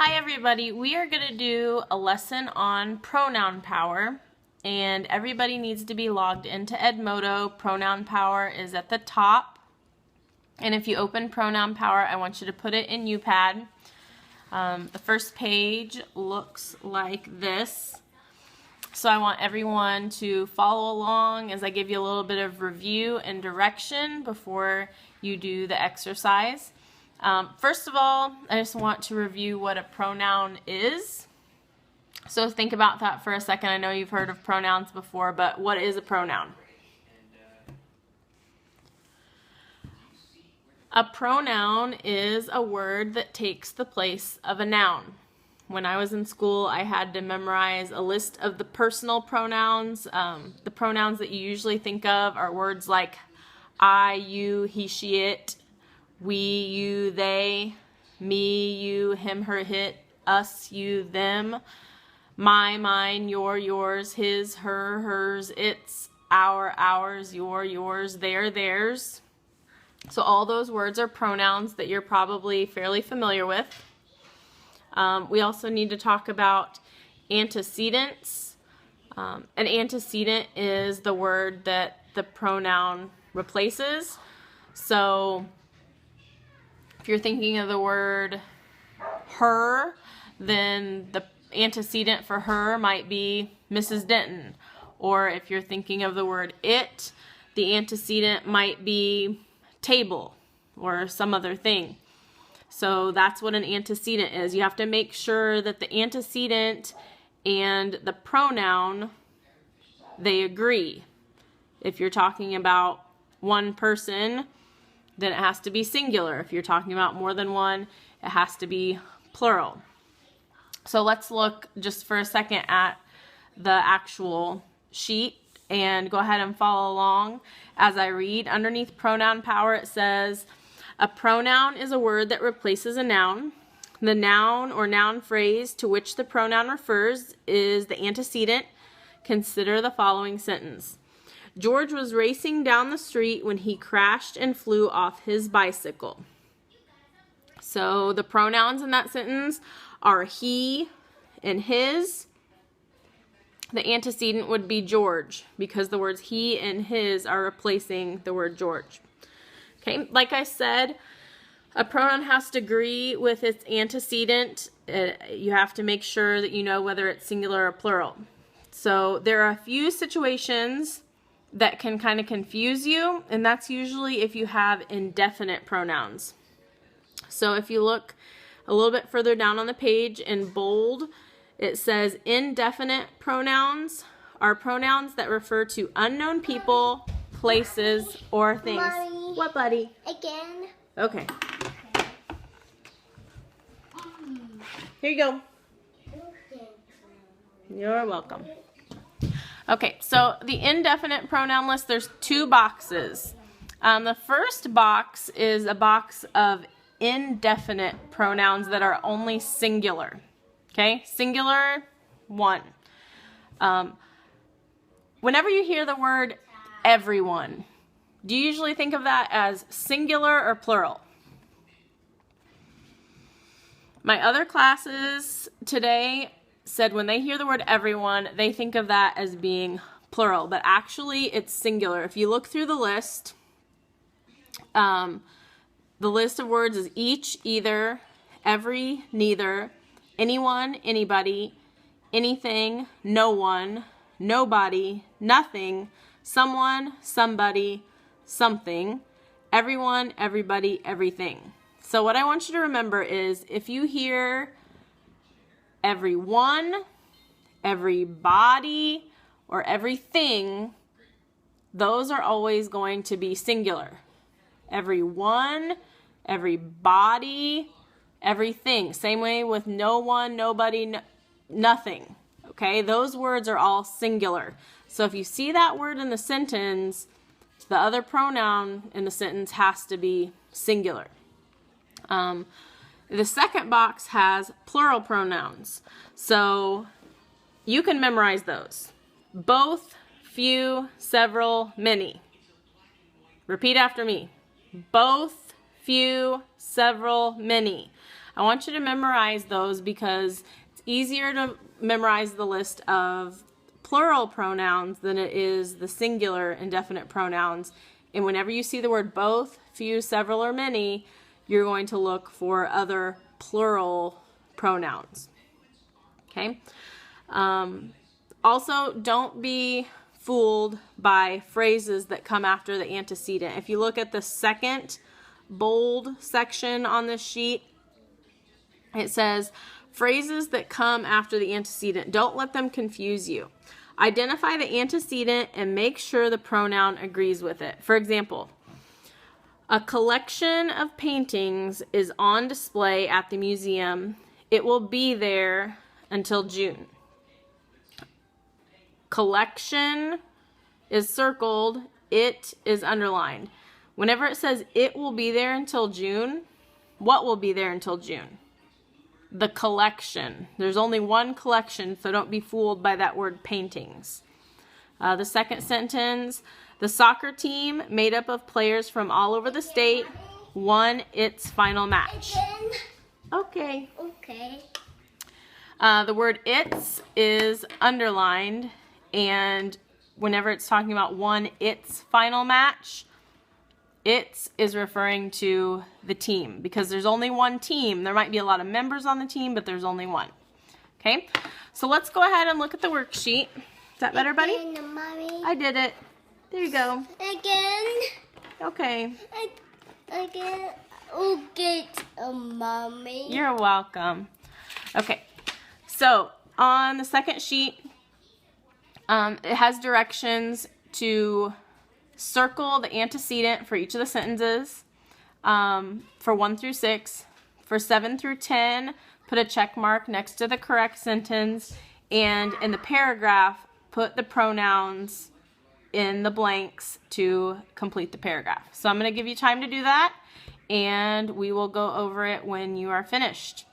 Hi everybody, we are going to do a lesson on pronoun power, and everybody needs to be logged into Edmodo. Pronoun power is at the top, and if you open pronoun power, I want you to put it in UPad. The first page looks like this, so I want everyone to follow along as I give you a little bit of review and direction before you do the exercise. First of all, I just want to review what a pronoun is. So think about that for a second. I know you've heard of pronouns before, but what is a pronoun? A pronoun is a word that takes the place of a noun. When I was in school, I had to memorize a list of the personal pronouns. The pronouns that you usually think of are words like I, you, he, she, it, we, you, they, me, you, him, her, it, us, you, them, my, mine, your, yours, his, her, hers, its, our, ours, your, yours, their, theirs. So all those words are pronouns that you're probably fairly familiar with. We also need to talk about antecedents. An antecedent is the word that the pronoun replaces. So if you're thinking of the word her, then the antecedent for her might be Mrs. Denton. Or if you're thinking of the word it, the antecedent might be table or some other thing. So that's what an antecedent is. You have to make sure that the antecedent and the pronoun, they agree. If you're talking about one person, then it has to be singular. If you're talking about more than one, it has to be plural. So let's look just for a second at the actual sheet and go ahead and follow along as I read. Underneath pronoun power, it says, a pronoun is a word that replaces a noun. The noun or noun phrase to which the pronoun refers is the antecedent. Consider the following sentence. George was racing down the street when he crashed and flew off his bicycle. So the pronouns in that sentence are he and his. The antecedent would be George because the words he and his are replacing the word George. Okay, like I said, a pronoun has to agree with its antecedent. You have to make sure that you know whether it's singular or plural. So there are a few situations that can kind of confuse you, and that's usually if you have indefinite pronouns. So if you look a little bit further down on the page in bold, it says indefinite pronouns are pronouns that refer to unknown people, places, or things. Mommy. What, buddy? Again. Okay. Here you go. You're welcome. Okay, so the indefinite pronoun list, there's two boxes. The first box is a box of indefinite pronouns that are only singular. Okay, singular, one. Whenever you hear the word everyone, do you usually think of that as singular or plural? My other classes today said when they hear the word everyone, they think of that as being plural, but actually it's singular. If you look through the list of words is each, either, every, neither, anyone, anybody, anything, no one, nobody, nothing, someone, somebody, something, everyone, everybody, everything. So what I want you to remember is if you hear everyone, everybody, or everything, those are always going to be singular. Everyone, everybody, everything. Same way with no one, nobody, nothing. Okay, those words are all singular. So if you see that word in the sentence, the other pronoun in the sentence has to be singular. The second box has plural pronouns. So you can memorize those. Both, few, several, many. Repeat after me. Both, few, several, many. I want you to memorize those because it's easier to memorize the list of plural pronouns than it is the singular indefinite pronouns. And whenever you see the word both, few, several, or many, you're going to look for other plural pronouns. Okay? Also, don't be fooled by phrases that come after the antecedent. If you look at the second bold section on this sheet, it says phrases that come after the antecedent. Don't let them confuse you. Identify the antecedent and make sure the pronoun agrees with it. For example, a collection of paintings is on display at the museum. It will be there until June. Collection is circled. It is underlined. Whenever it says it will be there until June, what will be there until June? The collection. There's only one collection, so don't be fooled by that word paintings. The second sentence, the soccer team made up of players from all over the state won its final match. Okay. Okay. The word its is underlined, and whenever it's talking about won its final match, its is referring to the team because there's only one team. There might be a lot of members on the team, but there's only one. Okay, so let's go ahead and look at the worksheet. Is that better, buddy? Again, Mommy. I did it. There you go. Again. Okay. Again. Okay, Mommy. You're welcome. Okay, so on the second sheet, it has directions to circle the antecedent for each of the sentences for 1 through 6. For 7 through 10, put a check mark next to the correct sentence, and in the paragraph, put the pronouns in the blanks to complete the paragraph. So I'm going to give you time to do that, and we will go over it when you are finished.